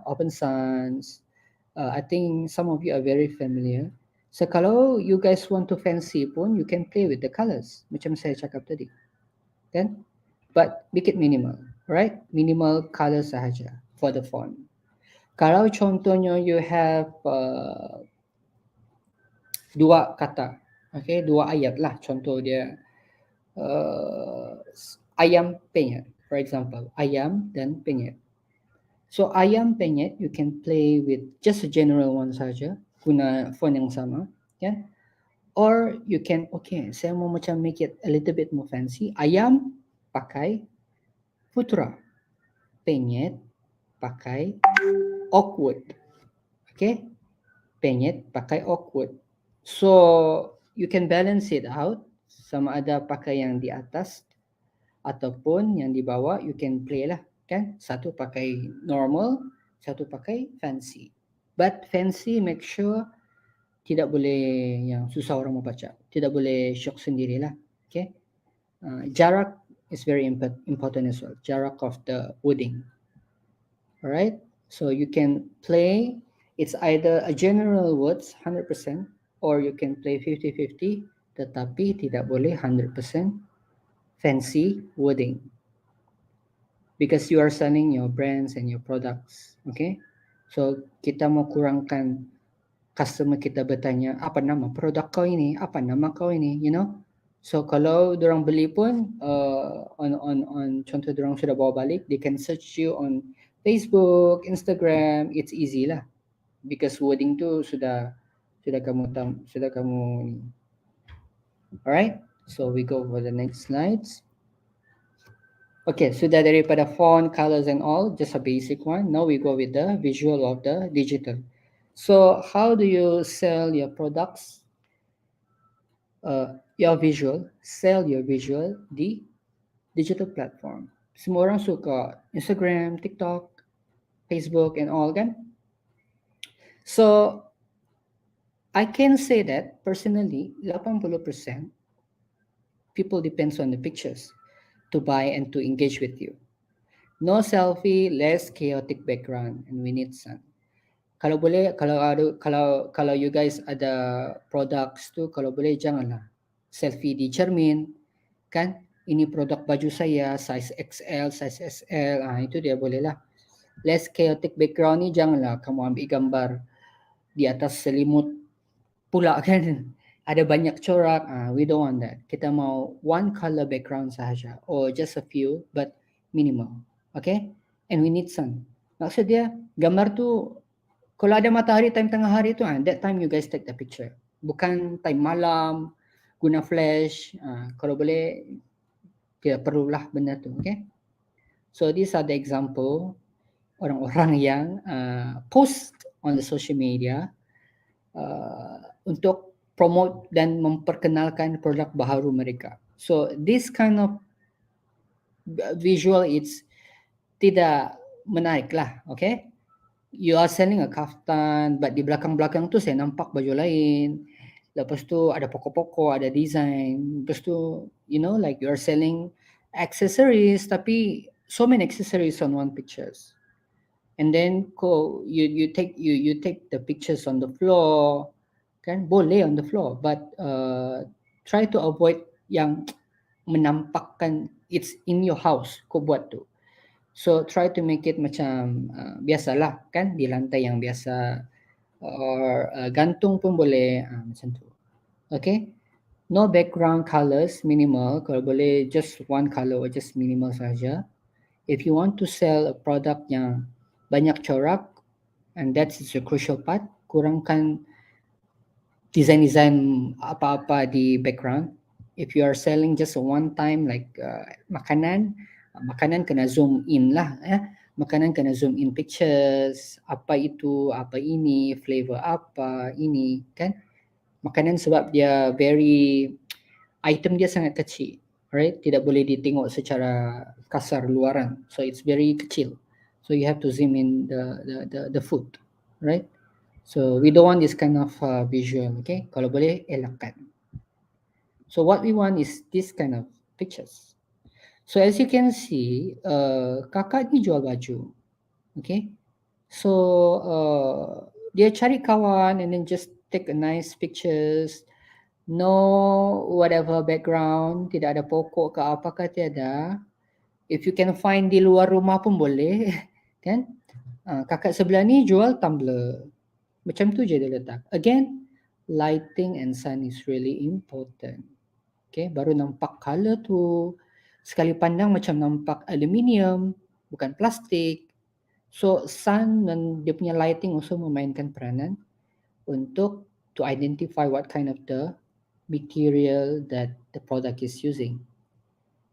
Open Sans. I think some of you are very familiar. So kalau you guys want to fancy pun, you can play with the colors. Macam saya cakap tadi, kan? But make it minimal, right? Minimal color sahaja for the font. Kalau contohnya you have dua kata, okay, dua ayat lah. Contoh dia ayam penyet, for example, ayam dan penyet. So ayam penyet you can play with just a general one saja, guna font yang sama, yeah. Or you can, okay, saya mau macam make it a little bit more fancy. Ayam pakai Futura, penyet pakai awkward, okay, penyet pakai awkward. So you can balance it out, sama ada pakai yang di atas ataupun yang di bawah, you can play lah, kan? Satu pakai normal, satu pakai fancy. But fancy make sure tidak boleh yang susah orang membaca, tidak boleh shock sendirilah, okay? Jarak is very important as well, jarak of the wording. Alright, so you can play, it's either a general words 100% or you can play 50-50, tetapi tidak boleh 100% fancy wording because you are selling your brands and your products, okay? So kita mau kurangkan customer kita bertanya, apa nama produk kau ini, apa nama kau ini, you know? So kalau dorang beli pun on contoh dorang sudah bawa balik, they can search you on Facebook, Instagram, it's easy lah because wording tu sudah kamu ni. Alright, so we go for the next slides. Okay, sudah daripada font, colors and all, just a basic one. Now we go with the visual of the digital. So how do you sell your products? Sell your visual di digital platform. Semua orang suka Instagram, TikTok, Facebook and all, kan? So I can say that personally, 80% people depends on the pictures to buy and to engage with you. No selfie, less chaotic background, and we need sun. Kalau boleh, kalau you guys ada products tu, kalau boleh janganlah selfie di cermin, kan? Ini produk baju saya, size XL, size SL, itu dia boleh lah. Less chaotic background ni janganlah kamu ambil gambar di atas selimut pula, kan? Ada banyak corak, we don't want that. Kita mau one color background sahaja, or just a few, but minimal, okay? And we need sun. Maksud dia, gambar tu kalau ada matahari time tengah hari tu, that time you guys take the picture. Bukan time malam, guna flash. Kalau boleh, tidak perlulah benda tu, okay? So these are the example orang-orang yang post on the social media untuk promote dan memperkenalkan produk baharu mereka. So this kind of visual, it's tidak menarik lah, okay? You are selling a kaftan, but di belakang-belakang tu saya nampak baju lain. Lepas tu ada pokok-pokok, ada design. Lepas tu, you know, like you are selling accessories, tapi so many accessories on one pictures. And then you take the pictures on the floor, kan? Boleh on the floor, but try to avoid yang menampakkan it's in your house. Kau buat tu. So try to make it macam biasalah, kan, di lantai yang biasa, or gantung pun boleh, macam tu. Okay, no background colors, minimal. Kalau boleh just one color or just minimal saja. If you want to sell a product yang banyak corak, and that's the crucial part, kurangkan design apa-apa di background. If you are selling just a one time like makanan kena zoom in lah, makanan kena zoom in pictures, apa itu, apa ini, flavor apa ini, kan? Makanan sebab dia item dia sangat kecil, right? Tidak boleh ditengok secara kasar luaran. So it's very kecil. So you have to zoom in the food, right? So we don't want this kind of visual, okay? Kalau boleh elakkan. So what we want is this kind of pictures. So as you can see, kakak ni jual baju, okay? So dia cari kawan and then just take a nice pictures. No whatever background, tidak ada pokok ke apa ke tiada. If you can find di luar rumah pun boleh, kan? Kakak sebelah ni jual tumbler. Macam tu je dia letak. Again, lighting and sun is really important. Okay, baru nampak color tu. Sekali pandang macam nampak aluminium, bukan plastik. So sun dan dia punya lighting also memainkan peranan untuk to identify what kind of the material that the product is using.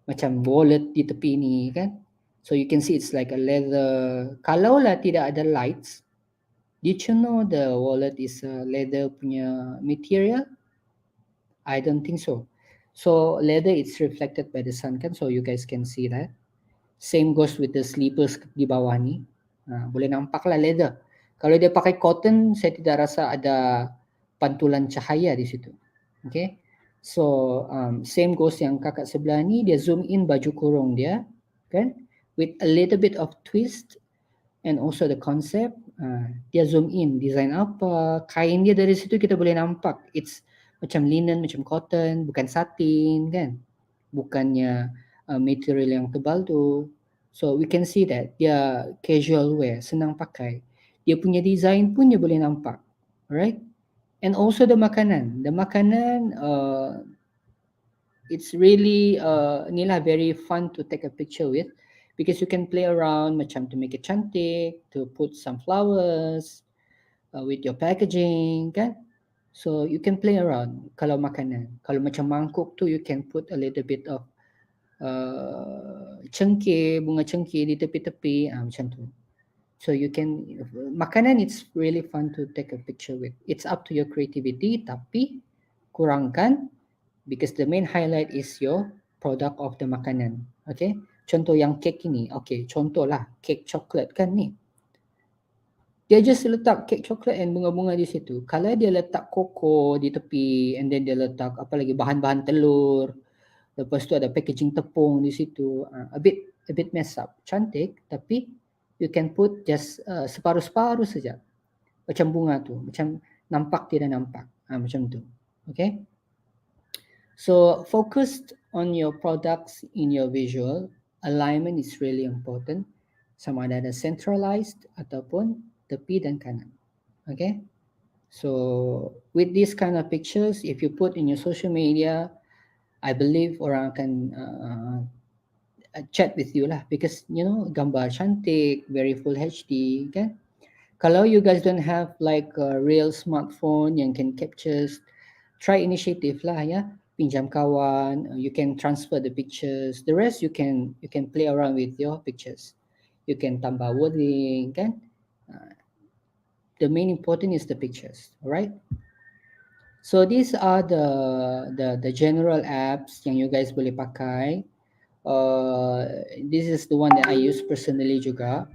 Macam wallet di tepi ni kan. So you can see it's like a leather. Kalaulah tidak ada lights, did you know the wallet is a leather punya material? I don't think so. So leather it's reflected by the sun kan, so you guys can see that. Same goes with the slippers di bawah ni. Boleh nampak lah leather. Kalau dia pakai cotton, saya tidak rasa ada pantulan cahaya di situ. Okay. So same goes yang kakak sebelah ni, dia zoom in baju kurung dia kan, with a little bit of twist and also the concept. Dia zoom in design apa, kain dia dari situ kita boleh nampak it's macam linen, macam cotton, bukan satin kan, bukannya material yang tebal tu. So we can see that dia casual wear, senang pakai. Dia punya design pun dia boleh nampak, right? And also the makanan. The makanan it's really inilah very fun to take a picture with, because you can play around macam to make it cantik, to put some flowers with your packaging kan. So you can play around kalau makanan. Kalau macam mangkuk tu, you can put a little bit of cengkeh, bunga cengkeh di tepi-tepi, macam tu. So you can, makanan it's really fun to take a picture with. It's up to your creativity, tapi kurangkan, because the main highlight is your product of the makanan. Okay, contoh yang kek ini, okay, contoh lah kek coklat kan ni. Dia just letak kek coklat and bunga-bunga di situ. Kalau dia letak koko di tepi and then dia letak apa lagi, bahan-bahan telur, lepas tu ada packaging tepung di situ, a bit mess up. Cantik, tapi you can put just separuh-separuh saja. Macam bunga tu, macam nampak tidak nampak. Macam tu. Okay. So focused on your products in your visual, alignment is really important. Sama ada centralized ataupun tepi dan kanan. Okay. So with these kind of pictures, if you put in your social media, I believe orang akan chat with you lah, because you know gambar cantik, very full HD kan. Kalau you guys don't have like a real smartphone yang can capture, try initiative lah ya. Pinjam kawan, you can transfer the pictures. The rest you can play around with your pictures. You can tambah wording kan. The main important is the pictures, alright? So these are the general apps yang you guys boleh pakai. This is the one that I use personally juga.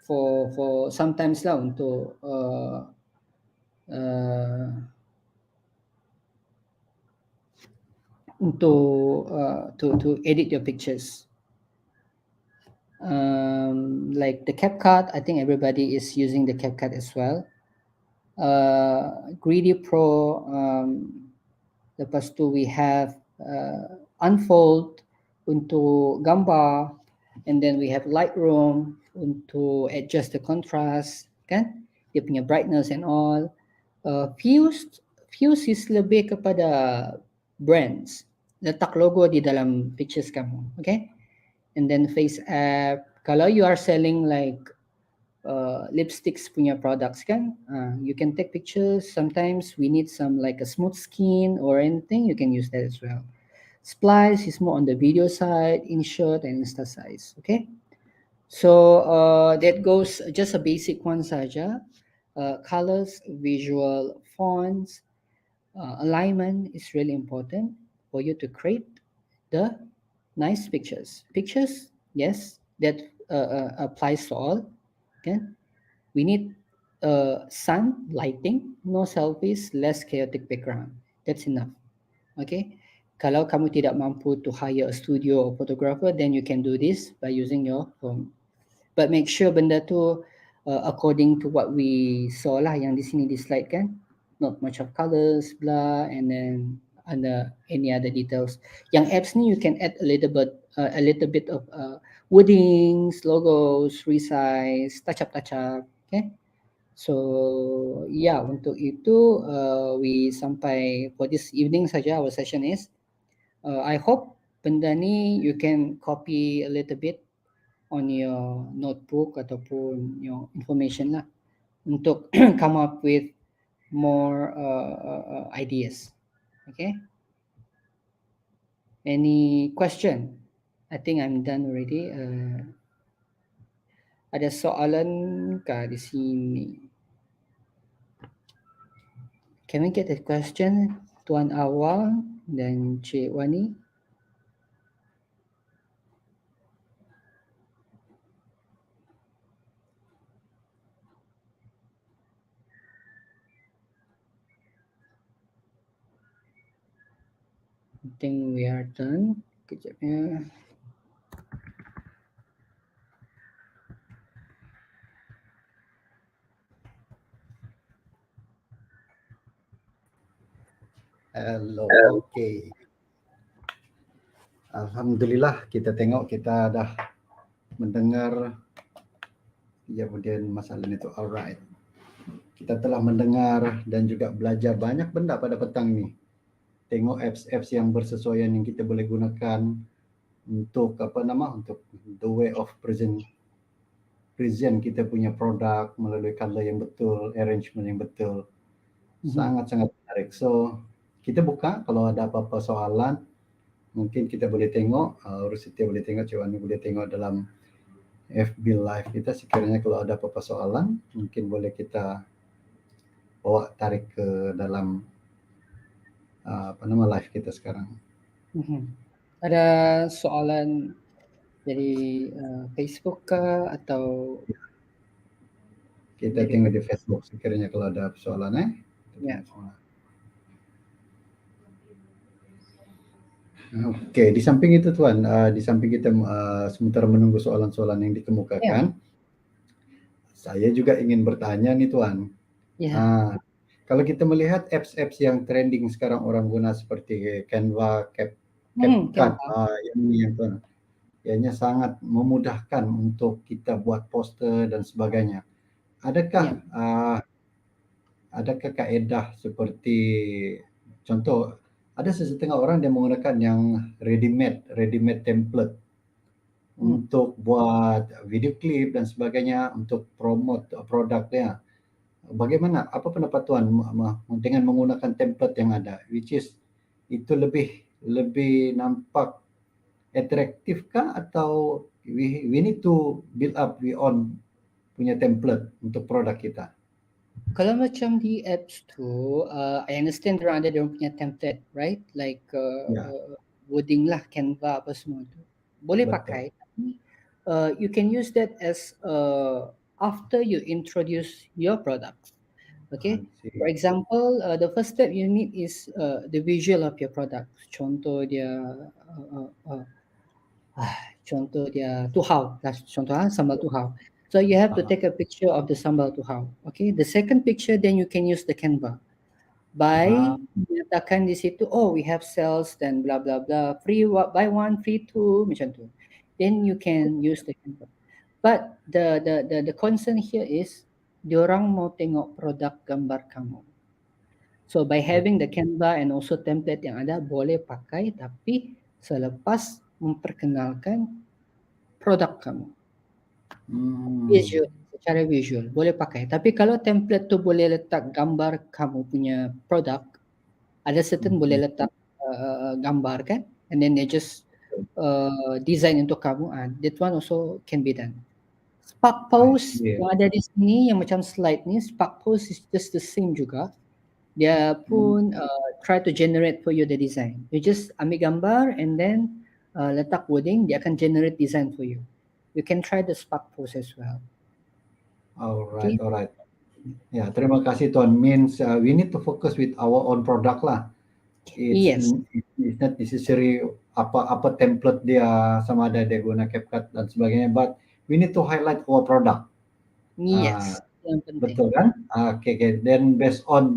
For sometimes lah untuk to edit your pictures. Like the CapCut, I think everybody is using the CapCut as well. Greedy Pro, lepas tu we have Unfold untuk gambar, and then we have Lightroom untuk adjust the contrast kan, dia punya brightness and all. Fuse is lebih kepada brands, letak logo di dalam pictures kamu, okay? And then Face App, kalau you are selling like lipsticks punya products kan, you can take pictures. Sometimes we need some like a smooth skin or anything, you can use that as well. Splice is more on the video side, InShot and Insta size, okay? So that goes just a basic one saja. Colors, visual, fonts, alignment is really important for you to create the nice pictures. Pictures, yes, that applies to all. Kan? We need sun, lighting, no selfies, less chaotic background. That's enough. Okay. Kalau kamu tidak mampu to hire a studio or photographer, then you can do this by using your phone. But make sure benda tu according to what we saw lah yang di sini di slide kan. Not much of colors, blah, and then under any other details. Yang apps ni you can add a little bit of wordings, logos, resize, touch up. Okay. So yeah, untuk itu we sampai for this evening saja our session is. I hope benda ni you can copy a little bit on your notebook ataupun your information lah untuk come up with more ideas. Okay. Any question? I think I'm done already. Ada soalan kah di sini? Can we get a question, Tuan Awal dan Cik Wani? I think we are done. Kejap ya. Hello, okay. Alhamdulillah kita tengok kita dah mendengar. Ya, kemudian masalah itu alright. Kita telah mendengar dan juga belajar banyak benda pada petang ni. Tengok apps-apps yang bersesuaian yang kita boleh gunakan untuk untuk the way of present kita punya produk melalui color yang betul, arrangement yang betul. Sangat-sangat menarik. So kita buka, kalau ada apa-apa soalan mungkin kita boleh tengok, Rusiti boleh tengok, Cik Wani boleh tengok dalam FB live kita. Sekiranya kalau ada apa-apa soalan mungkin boleh kita bawa tarik ke dalam live kita sekarang. Ada soalan dari Facebook kah atau kita tengok di Facebook sekiranya kalau ada soalan ya. Okey, di samping itu Tuan, di samping kita sementara menunggu soalan-soalan yang dikemukakan, saya juga ingin bertanya nih Tuan. Kalau kita melihat apps-apps yang trending sekarang orang guna seperti Canva, CapCut, yang Tuan, ianya sangat memudahkan untuk kita buat poster dan sebagainya. Adakah kaedah seperti contoh, ada sesetengah orang yang menggunakan yang ready-made template untuk buat video klip dan sebagainya untuk promote produknya. Bagaimana? Apa pendapat Tuan dengan menggunakan template yang ada, which is itu lebih nampak atraktif kah atau we need to build up we own punya template untuk produk kita? Kalau macam di apps tu, I understand orang ada dia punya template, right? Like wording lah, Canva apa semua tu. Boleh pakai. You can use that as after you introduce your product. Okay. For example, the first step you need is the visual of your product. Contoh dia tuhau. Contoh sambal tuhau. So you have to take a picture of the sambal tuhau. Okay. The second picture, then you can use the Canva. By menyatakan di situ, we have sales dan blah blah blah, free buy one free two macam tu. Then you can use the Canva. But the concern here is diorang mau tengok produk gambar kamu. So by having the Canva and also template yang ada boleh pakai, tapi selepas memperkenalkan produk kamu. Visual, secara visual boleh pakai. Tapi kalau template tu boleh letak gambar kamu punya produk, ada certain boleh letak gambar kan, and then they just design untuk kamu, that one also can be done. Spark Post yang ada di sini yang macam slide ni, Spark Post is just the same juga. Dia pun try to generate for you the design. You just ambil gambar and then letak wording, dia akan generate design for you. You can try the Spark Post as well. Alright, Okay. alright. Ya, terima kasih Tuan. Means we need to focus with our own product lah. Yes. It's not necessary apa template dia, sama ada dia guna CapCut dan sebagainya, but we need to highlight our product. Yes. Yang penting. Betul kan? Okay. Then based on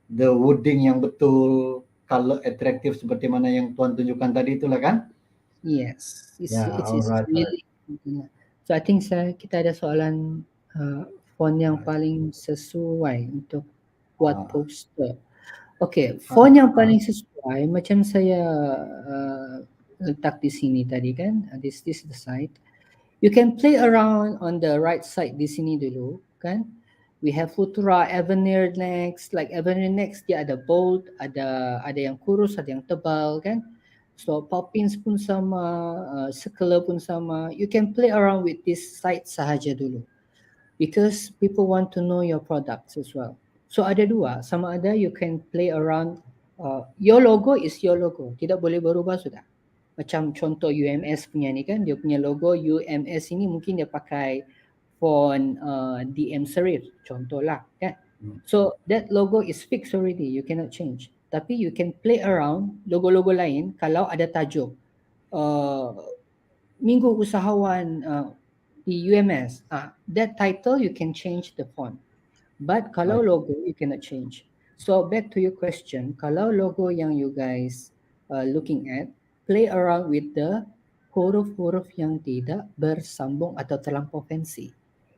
the wording yang betul, color attractive seperti mana yang Tuan tunjukkan tadi itulah kan? Yes. It's Alright. really. So I think kita ada soalan font yang paling sesuai untuk buat poster. Okay, font yang paling sesuai macam saya letak di sini tadi kan. This is the side. You can play around on the right side di sini dulu kan. We have Futura, Avenir Next. Like Avenir Next dia ada bold, ada yang kurus, ada yang tebal kan. So Poppins pun sama, Circular pun sama. You can play around with this side sahaja dulu. Because people want to know your products as well. So ada dua, sama ada you can play around, your logo is your logo, tidak boleh berubah sudah. Macam contoh UMS punya ni kan, dia punya logo UMS ini mungkin dia pakai font DM Serif, contoh lah kan. So that logo is fixed already, you cannot change. Tapi you can play around logo-logo lain kalau ada tajuk Minggu Usahawan di UMS, that title you can change the font. But kalau logo you cannot change. So back to your question, kalau logo yang you guys looking at, play around with the huruf-huruf yang tidak bersambung atau terlampau fancy.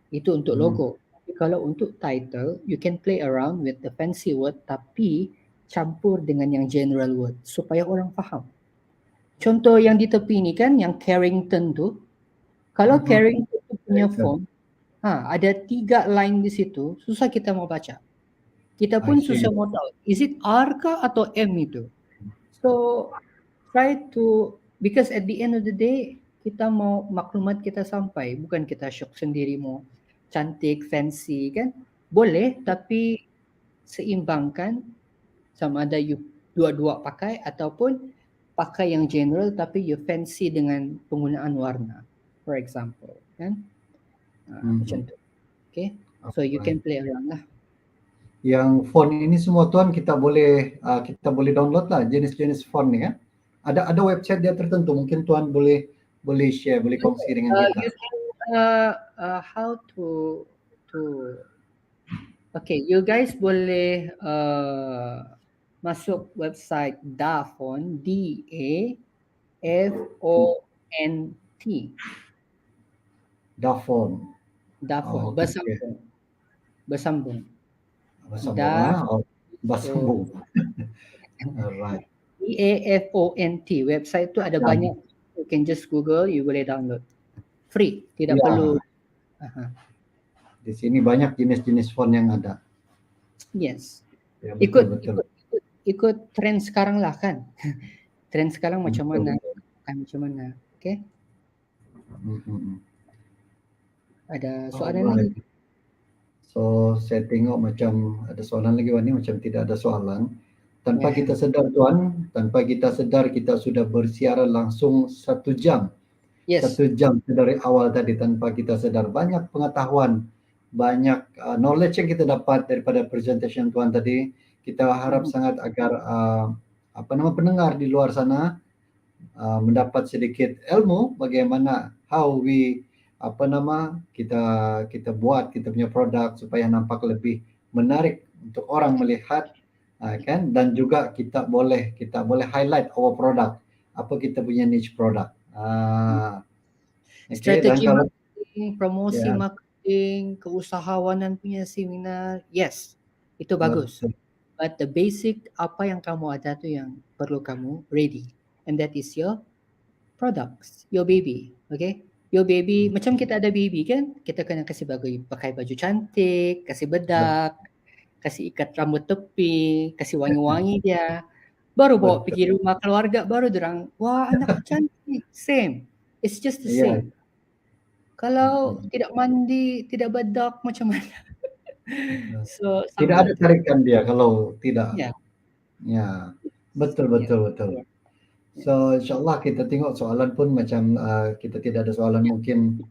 Itu untuk logo. Tapi kalau untuk title, you can play around with the fancy word tapi campur dengan yang general word supaya orang faham. Contoh yang di tepi ni kan, yang Carrington tu, kalau Carrington tu punya font, ada 3 line di situ, susah kita mau baca. Kita pun susah mau tahu, is it R kah atau M itu? So, try to, because at the end of the day, kita mau maklumat kita sampai, bukan kita syok sendiri mau cantik, fancy kan. Boleh, tapi seimbangkan, sama ada you dua-dua pakai ataupun pakai yang general tapi you fancy dengan penggunaan warna. For example, kan? Macam tu. Okay, so you can play around lah. Yang font ini semua Tuan kita boleh download lah jenis-jenis font ni kan. Ada website dia tertentu, mungkin Tuan boleh share, boleh kongsi dengan kita. You can, how to okay, you guys boleh masuk website 𝗕𝗏𝘀, 𝗕𝗏𝘀. 𝗕𝗏𝘀, bersambung. Alright. 𝗕𝗏𝘀, website tu ada banyak. You can just Google, you boleh download. Free, tidak perlu. Di sini banyak jenis-jenis font yang ada. Yes. Ya, ikut trend sekarang lah kan. Trend sekarang macam mana? Okay. Ada soalan lagi? So saya tengok macam ada soalan lagi Wani, macam tidak ada soalan. Tanpa kita sedar Tuan, tanpa kita sedar kita sudah bersiaran langsung 1 jam. 1 jam dari awal tadi tanpa kita sedar. Banyak pengetahuan, banyak knowledge yang kita dapat daripada presentation Tuan tadi. Kita harap sangat agar pendengar di luar sana mendapat sedikit ilmu bagaimana how we kita buat kita punya produk supaya nampak lebih menarik untuk orang melihat, kan, dan juga kita boleh highlight our product, apa kita punya niche product. Strategi marketing, promosi marketing, keusahawanan punya seminar, yes, itu bagus. But the basic apa yang kamu ada tu yang perlu kamu ready, and that is your products, your baby, okay? Your baby, macam kita ada baby kan, kita kena kasih pakai baju cantik, kasih bedak, kasih ikat rambut tepi, kasih wangi-wangi dia. Baru bawa pergi rumah keluarga, baru dorang, wah anak cantik, same. It's just the same. Kalau tidak mandi, tidak bedak, macam mana? So, tidak ada tarikan dia kalau tidak. Ya. Ya, betul. So insyaAllah kita tengok soalan pun macam kita tidak ada soalan, mungkin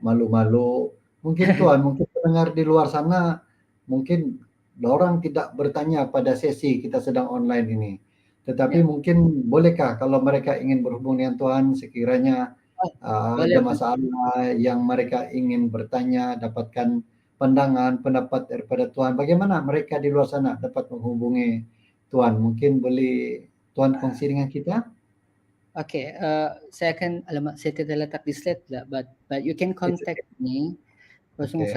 malu-malu. Mungkin tuan, mungkin pendengar di luar sana, mungkin orang tidak bertanya pada sesi kita sedang online ini. Tetapi mungkin bolehkah kalau mereka ingin berhubung dengan tuan, sekiranya ada boleh. masalah yang mereka ingin bertanya, dapatkan pandangan, pendapat daripada tuan, bagaimana mereka di luar sana dapat menghubungi tuan? Mungkin boleh tuan kongsi dengan kita? Okay, saya akan, alamat saya tidak letak di slide lah, but you can contact me Okay.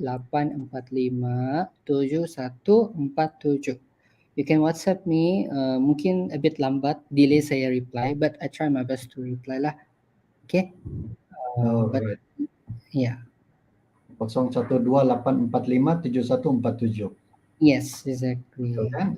012-845-7147. You can WhatsApp me, mungkin a bit lambat, delay saya reply, but I try my best to reply lah. Okay. But Alright. yeah. 0128457147. Yes, exactly. Betul kan?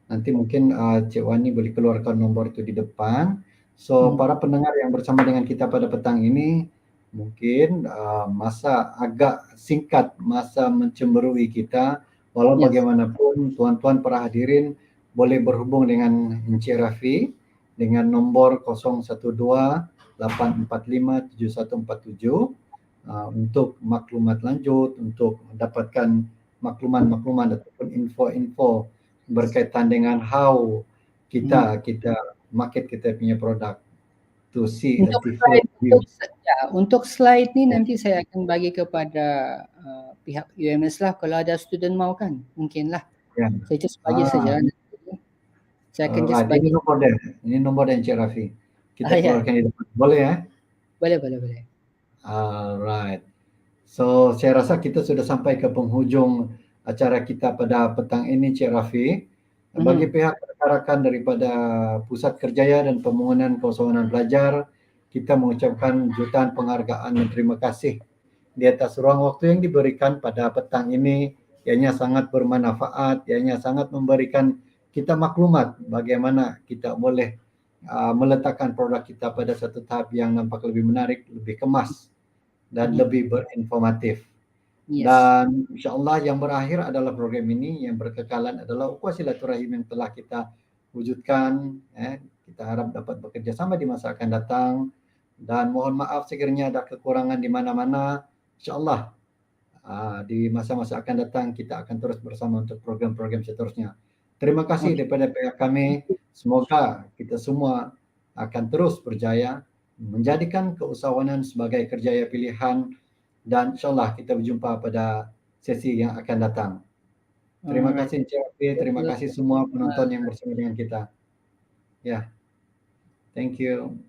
Nanti mungkin Cik Wani boleh keluarkan nombor itu di depan. So para pendengar yang bersama dengan kita pada petang ini, mungkin masa agak singkat, masa mencemberui kita. Walau bagaimanapun tuan-tuan para hadirin boleh berhubung dengan Encik Raffy dengan nombor 012-845-7147 untuk maklumat lanjut, untuk mendapatkan makluman-makluman ataupun info-info berkaitan dengan how kita market kita punya produk to see untuk slide ni nanti saya akan bagi kepada pihak UMS lah, kalau ada student mau kan, mungkin lah. Saya just bagi saja. Saya akan just bagi. Ini nombor dan Encik Raffy. Kita keluarkan di depan. Boleh ya? Boleh. Alright. So saya rasa kita sudah sampai ke penghujung acara kita pada petang ini, Cik Raffy. Bagi pihak rakan daripada Pusat Kerjaya dan Pembangunan Keusahawanan Pelajar, kita mengucapkan jutaan penghargaan dan terima kasih di atas ruang waktu yang diberikan pada petang ini. Ianya sangat bermanfaat, ianya sangat memberikan kita maklumat bagaimana kita boleh meletakkan produk kita pada satu tahap yang nampak lebih menarik, lebih kemas dan lebih berinformatif. Dan insyaAllah yang berakhir adalah program ini, yang berkekalan adalah ukhuwah silaturahim yang telah kita wujudkan. Kita harap dapat bekerja sama di masa akan datang, dan mohon maaf sekiranya ada kekurangan di mana-mana. InsyaAllah di masa-masa akan datang kita akan terus bersama untuk program-program seterusnya. Terima kasih daripada pihak kami. Semoga kita semua akan terus berjaya menjadikan keusahawanan sebagai kerjaya pilihan, dan insyaAllah kita berjumpa pada sesi yang akan datang. Terima kasih Encik Raffy, terima kasih semua penonton yang bersama dengan kita. Ya, thank you.